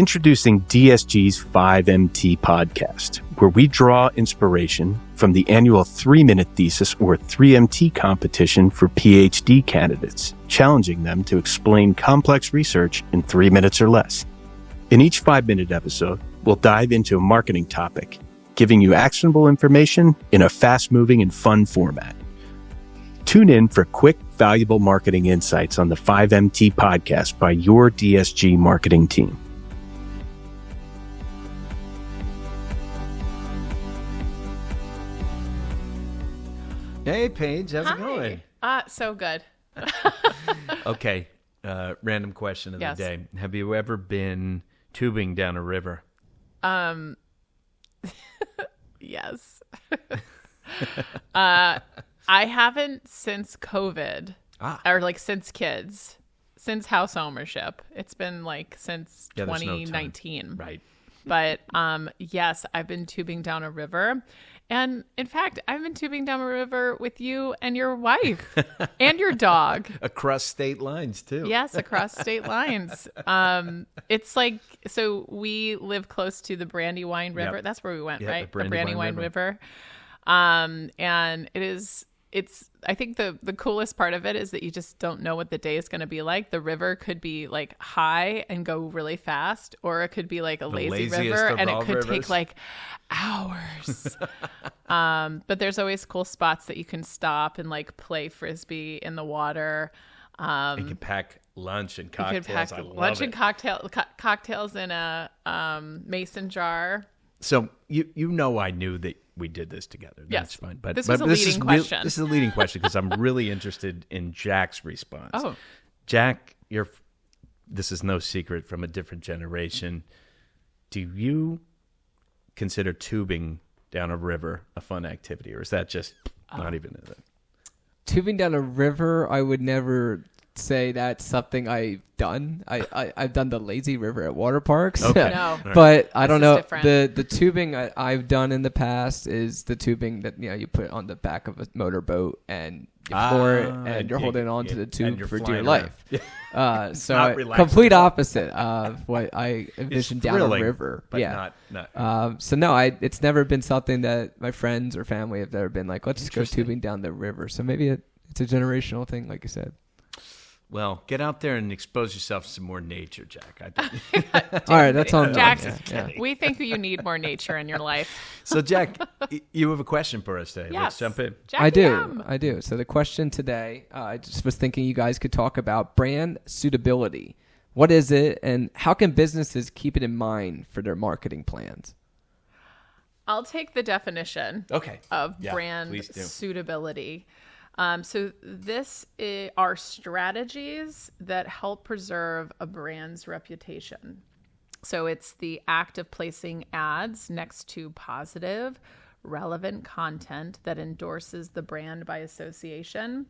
Introducing DSG's 5MT podcast, where we draw inspiration from the annual 3-minute thesis or 3MT competition for PhD candidates, challenging them to explain complex research in 3 minutes or less. In each 5-minute episode, we'll dive into a marketing topic, giving you actionable information in a fast-moving and fun format. Tune in for quick, valuable marketing insights on the 5MT podcast by your DSG marketing team. Hey, Paige, how's it going? So good. Okay, random question of the day. Have you ever been tubing down a river? Yes. I haven't since COVID, or like since kids, since house ownership. It's been like since 2019. Right. But yes, I've been tubing down a river. And in fact, I've been tubing down a river with you and your wife and your dog. Across state lines, too. Yes, across state lines. It's like, so we live close to the Brandywine River. Yep. That's where we went, right? The Brandywine River. And I think the coolest part of it is that you just don't know what the day is going to be like. The river could be like high and go really fast, or it could be like a lazy river and it could take like hours. But there's always cool spots that you can stop and like play frisbee in the water. You can pack lunch and cocktails. And cocktails in a mason jar. So you know I knew that we did this together. That's fine. But this was a leading question. This is a leading question because I'm really interested in Jack's response. Oh, Jack, this is no secret, from a different generation. Do you consider tubing down a river a fun activity, or is that just not even in it? Tubing down a river, I would never say that's something I've done. I've done the lazy river at water parks. Okay. No. But I don't know. Different. The tubing I've done in the past is the tubing that you put on the back of a motorboat and you floor it and you're holding on to the tube for dear life. So complete opposite of what I envisioned down a river. But not. So no, it's never been something that my friends or family have ever been like, let's just go tubing down the river. So maybe it's a generational thing, like you said. Well, get out there and expose yourself to some more nature, Jack. All right, that's on Jack. We think you need more nature in your life. So, Jack, you have a question for us today. Yes. Let's jump in. I do. So the question today, I just was thinking you guys could talk about brand suitability. What is it, and how can businesses keep it in mind for their marketing plans? I'll take the definition of brand suitability. So this are strategies that help preserve a brand's reputation. So it's the act of placing ads next to positive, relevant content that endorses the brand by association.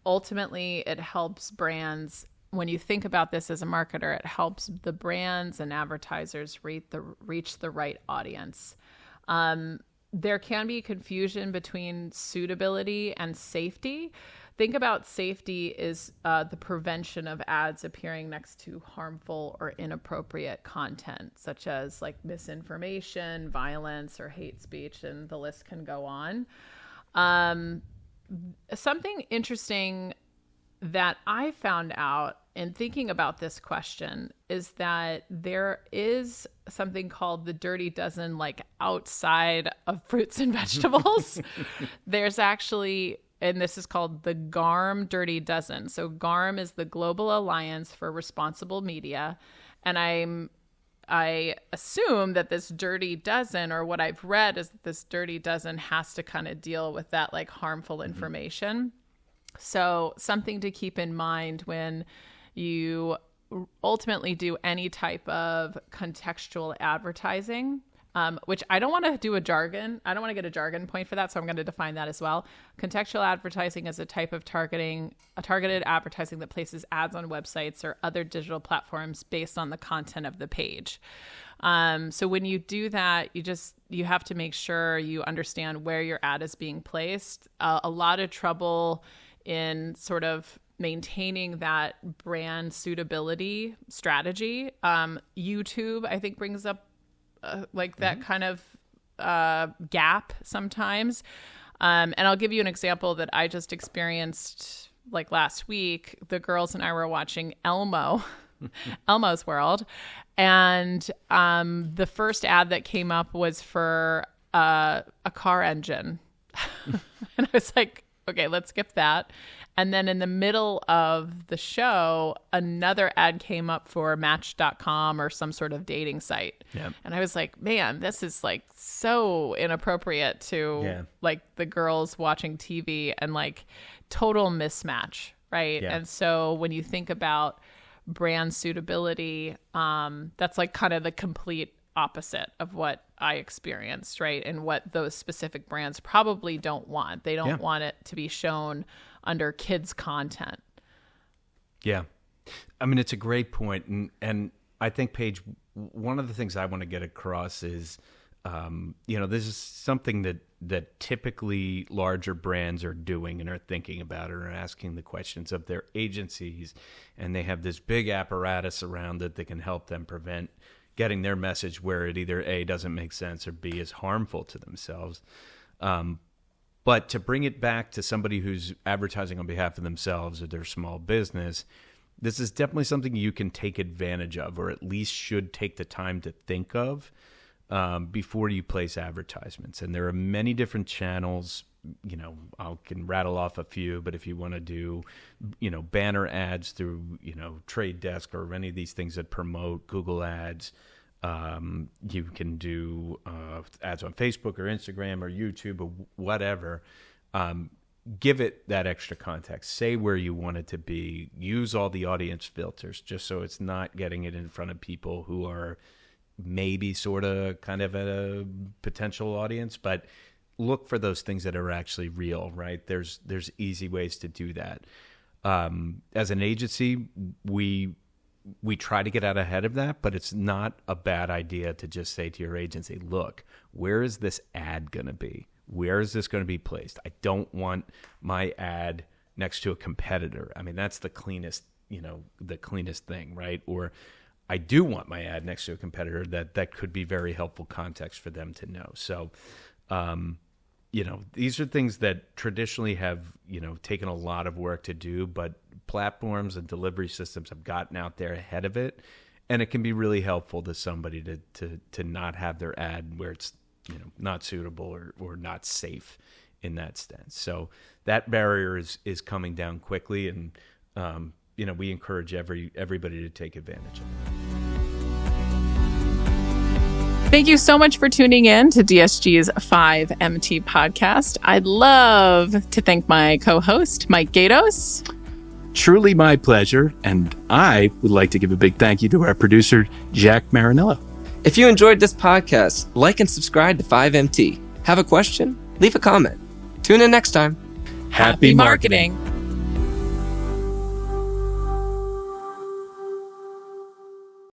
Ultimately, it helps brands. When you think about this as a marketer, it helps the brands and advertisers reach the right audience. There can be confusion between suitability and safety. Think about safety is the prevention of ads appearing next to harmful or inappropriate content, such as like misinformation, violence, or hate speech, and the list can go on. Something interesting that I found out in thinking about this question is that there is something called the dirty dozen, like outside of fruits and vegetables. There's actually, and this is called the GARM Dirty Dozen. So GARM is the Global Alliance for Responsible Media. And I assume that this dirty dozen, or what I've read is that this dirty dozen has to kind of deal with that like harmful information. So something to keep in mind when you ultimately do any type of contextual advertising, which I don't want to do a jargon. I don't want to get a jargon point for that. So I'm going to define that as well. Contextual advertising is a type of targeted advertising that places ads on websites or other digital platforms based on the content of the page. So when you do that, you have to make sure you understand where your ad is being placed. A lot of trouble in sort of maintaining that brand suitability strategy. YouTube, I think, brings up that kind of gap sometimes. And I'll give you an example that I just experienced like last week. The girls and I were watching Elmo's World. And the first ad that came up was for a car engine. And I was like, okay, let's skip that. And then in the middle of the show, another ad came up for Match.com or some sort of dating site. Yep. And I was like, man, this is like so inappropriate to like the girls watching TV and like total mismatch, right? Yeah. And so when you think about brand suitability, that's like kind of the complete opposite of what I experienced, right? And what those specific brands probably don't want. They don't want it to be shown under kids content. Yeah. I mean, it's a great point. And I think, Paige, one of the things I want to get across is, this is something that typically larger brands are doing and are thinking about or are asking the questions of their agencies. And they have this big apparatus around it that can help them prevent getting their message where it either A, doesn't make sense, or B, is harmful to themselves. But to bring it back to somebody who's advertising on behalf of themselves or their small business, this is definitely something you can take advantage of, or at least should take the time to think of before you place advertisements. And there are many different channels. I can rattle off a few, but if you want to do, banner ads through, Trade Desk or any of these things that promote Google ads, you can do ads on Facebook or Instagram or YouTube or whatever. Give it that extra context. Say where you want it to be. Use all the audience filters just so it's not getting it in front of people who are maybe sort of kind of a potential audience, but look for those things that are actually real, right? There's easy ways to do that. As an agency, we try to get out ahead of that, but it's not a bad idea to just say to your agency, look, where is this ad going to be? Where is this going to be placed? I don't want my ad next to a competitor. I mean, that's the cleanest thing, right? Or I do want my ad next to a competitor. That could be very helpful context for them to know. So, these are things that traditionally have, taken a lot of work to do, but platforms and delivery systems have gotten out there ahead of it. And it can be really helpful to somebody to not have their ad where it's, not suitable or not safe in that sense. So that barrier is coming down quickly, and, we encourage everybody to take advantage of it. Thank you so much for tuning in to DSG's 5MT podcast. I'd love to thank my co-host, Mike Gatos. Truly my pleasure. And I would like to give a big thank you to our producer, Jack Marinello. If you enjoyed this podcast, like and subscribe to 5MT. Have a question? Leave a comment. Tune in next time. Happy marketing.